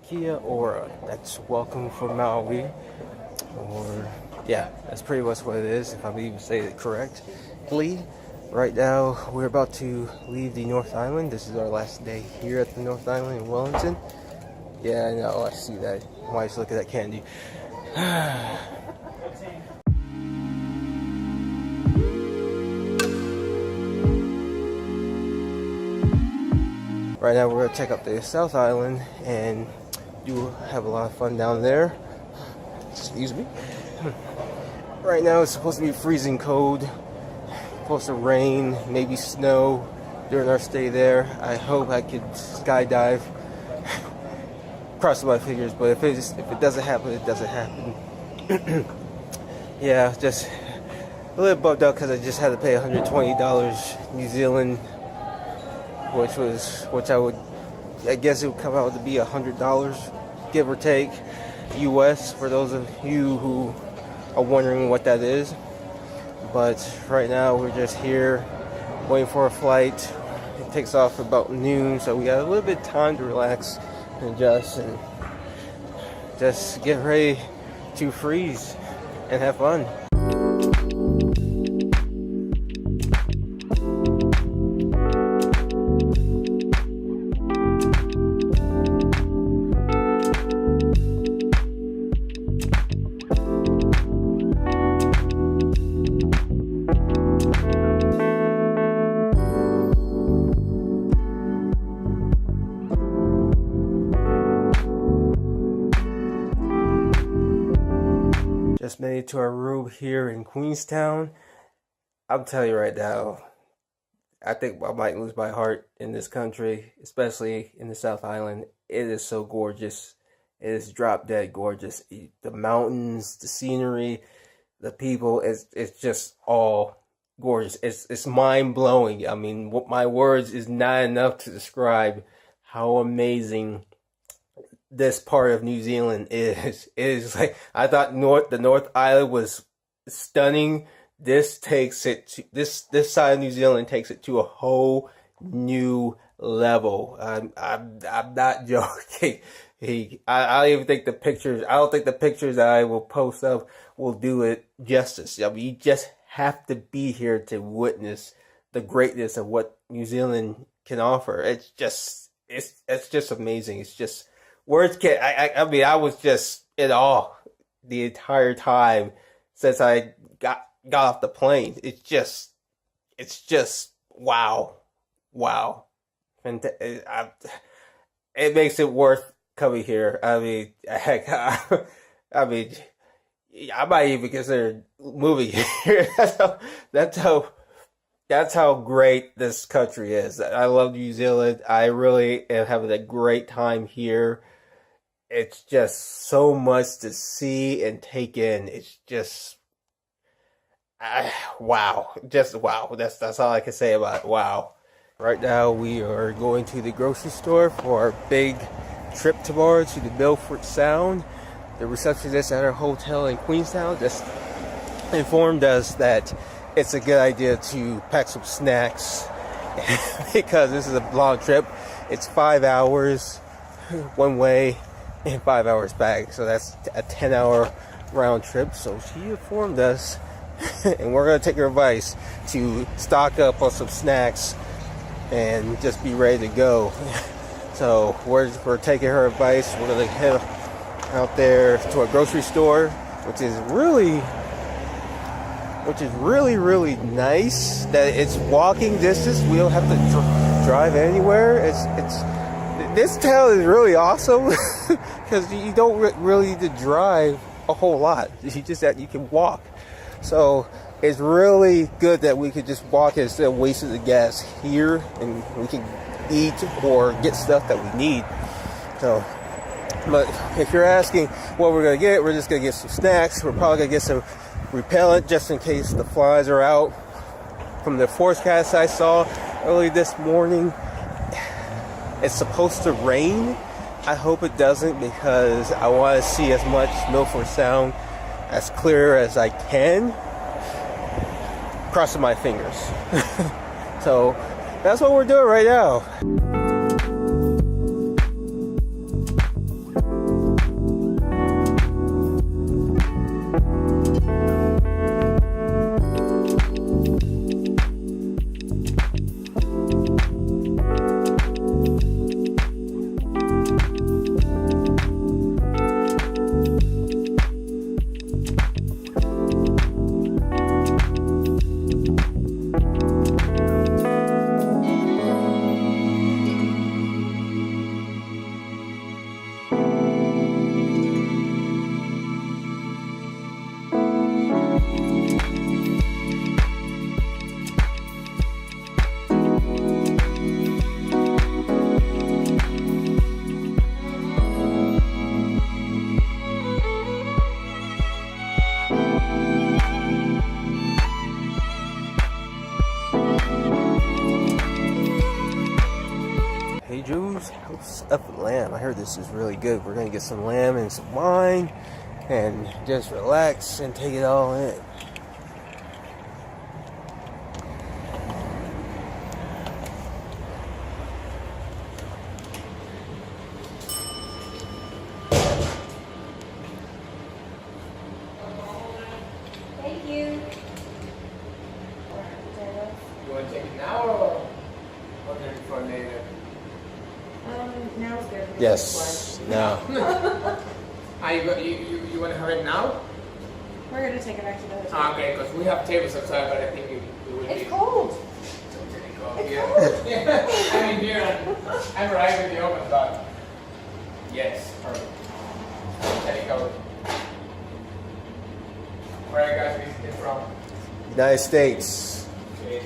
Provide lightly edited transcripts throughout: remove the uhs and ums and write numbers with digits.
Kia ora. That's welcome for Maui. Or, yeah, that's pretty much what it is, if I'm even saying it correctly. Right now, we're about to leave the North Island. This is our last day here at the North Island in Wellington. Yeah, I know, I see that. Why just look at that candy? Right now, we're going to check out the South Island and do have a lot of fun down there. Excuse me. Right now, it's supposed to be freezing cold. Supposed to rain, maybe snow during our stay there. I hope I could skydive. Crossing my fingers, but if it doesn't happen, it doesn't happen. Yeah, just a little bummed out because I just had to pay $120 New Zealand, I guess it would come out to be $100, give or take, US, for those of you who are wondering what that is. But right now we're just here waiting for a flight. It takes off about noon, so we got a little bit of time to relax and just get ready to freeze and have fun. Just made it to our room here in Queenstown. I'm telling you right now, I think I might lose my heart in this country, especially in the South Island. It is so gorgeous. It is drop dead gorgeous. The mountains, the scenery, the people, it's just all gorgeous. It's mind blowing. I mean, what my words is not enough to describe how amazing this part of New Zealand is. It is like, I thought the North Island was stunning. This takes it to, this side of New Zealand takes it to a whole new level. I'm not joking. I don't even think the pictures. I don't think the pictures that I will post up will do it justice. I mean, you just have to be here to witness the greatness of what New Zealand can offer. It's just amazing. It's just words can't. I mean, I was just in awe the entire time since I got off the plane. It's just wow. And it makes it worth coming here. I mean, heck, I mean, I might even consider moving here. That's how great this country is. I love New Zealand. I really am having a great time here. It's just so much to see and take in. It's just wow. Just wow. That's all I can say about it. Wow. Right now we are going to the grocery store for our big trip tomorrow to the Milford Sound. The receptionist at our hotel in Queenstown just informed us that it's a good idea to pack some snacks because this is a long trip. It's 5 hours one way and 5 hours back, so that's a 10-hour round trip. So she informed us, and we're going to take her advice to stock up on some snacks and just be ready to go. So we're taking her advice. We're going to head out there to a grocery store, which is really really nice. That it's walking distance. We don't have to drive anywhere. This town is really awesome because you don't really need to drive a whole lot. You can walk. So it's really good that we could just walk instead of wasting the gas here, and we can eat or get stuff that we need. So, but if you're asking what we're gonna get, we're just gonna get some snacks. We're probably gonna get some repellent just in case the flies are out. From the forecast I saw early this morning, it's supposed to rain. I hope it doesn't, because I want to see as much Milford Sound as clear as I can. Crossing my fingers. So that's what we're doing right now. stuffed lamb. I heard this is really good. We're gonna get some lamb and some wine and just relax and take it all in. Thank you. You want to take it now or order for later? Now's good. Yes. No. You want to have it now? We're gonna take it back to the hotel. Okay, because we have tables outside, but I think it will be. It's cold. Yeah. I'm in here and I'm right with the open door. Yes, perfect. There you go. Where are you guys visiting from? United States. Okay.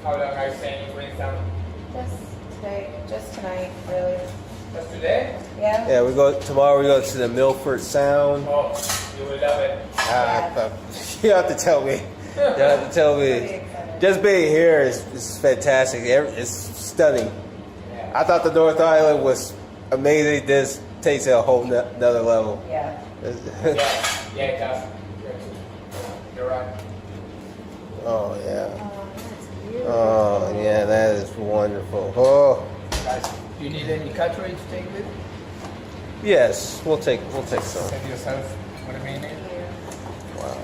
How long are you staying in Queenstown? Just tonight, really. Just today? Yeah. Yeah, we go tomorrow. We go to the Milford Sound. Oh, you will love it. You have to tell me. You have to tell me. Just being here is fantastic. It's stunning. Yeah. I thought the North Island was amazing. This takes it a whole another level. Yeah. Yeah, it does. You're right. Oh yeah. That's beautiful. Oh yeah, that is wonderful. Oh Guys, do you need any cutlery to take with? yes, we'll take some. Save yourself what I mean. Wow.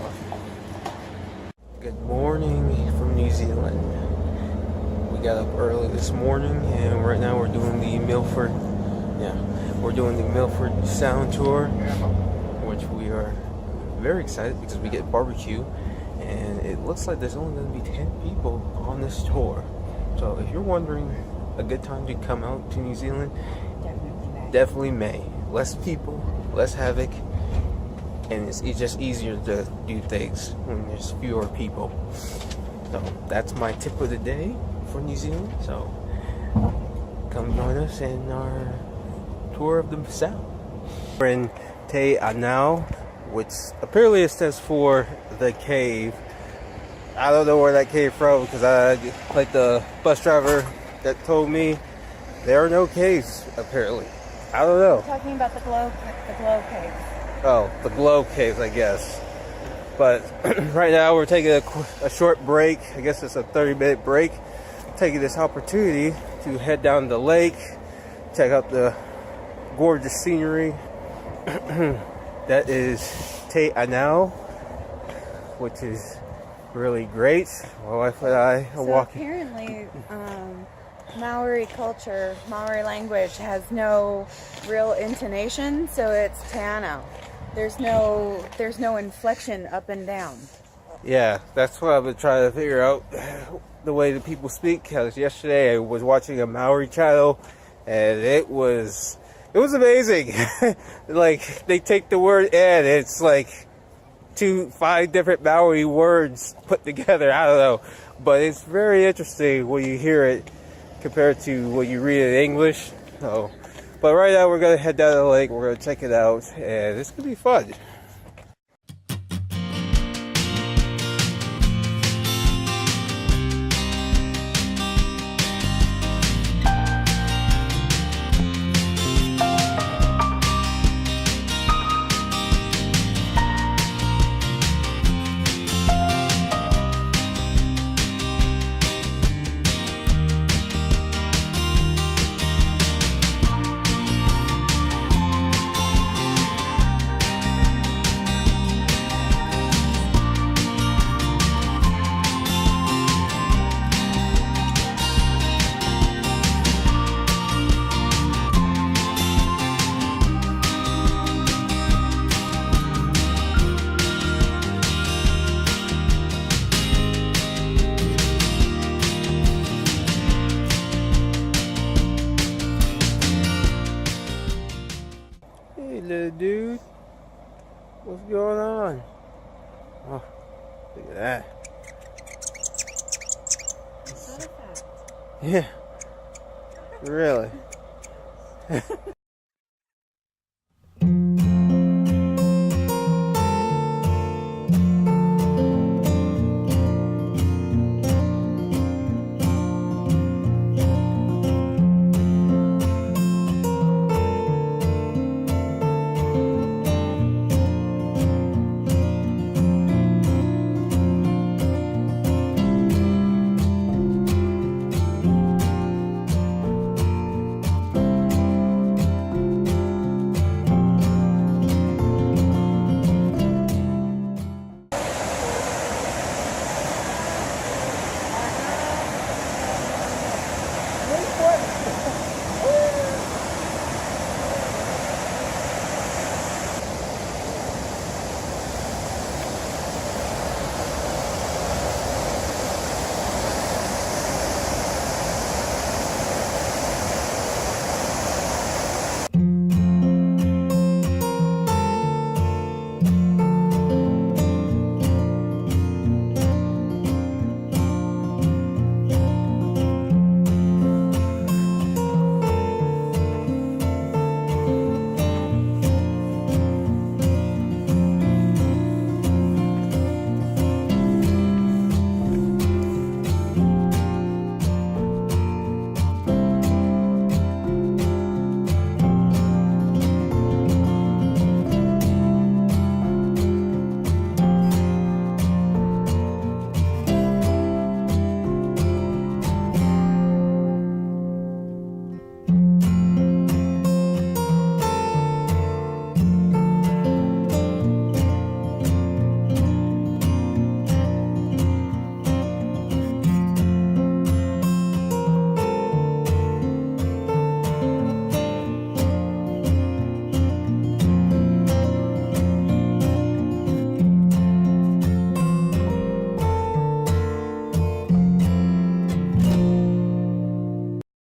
Good morning from New Zealand. We got up early this morning, and right now we're doing the Milford. Yeah, we're doing the Milford Sound tour, which we are very excited because we get barbecue, and it looks like there's only going to be 10 people on this tour. So if you're wondering a good time to come out to New Zealand, definitely May. Less people, less havoc, and it's just easier to do things when there's fewer people. So that's my tip of the day for New Zealand. So come join us in our tour of the Sound. We're in Te Anau, which apparently it stands for the cave. I don't know where that came from because like the bus driver that told me there are no caves apparently. I don't know. Talking about the globe cave. Oh, the globe caves, I guess. But right now we're taking a short break. I guess it's a 30-minute break. Taking this opportunity to head down the lake, check out the gorgeous scenery. That is Te Anau, which is really great. My wife and I are walking. Apparently, Maori culture, Maori language has no real intonation, so it's Te Anau. There's no inflection up and down. Yeah, that's what I've been trying to figure out, the way that people speak. Because yesterday I was watching a Maori channel, and it was amazing. Like they take the word and it's like 5 different Maori words put together. I don't know, but it's very interesting when you hear it compared to what you read in English. So, but right now we're gonna head down to the lake. We're gonna check it out, and it's gonna be fun. Little dude, what's going on? Oh, look at that. Yeah, really.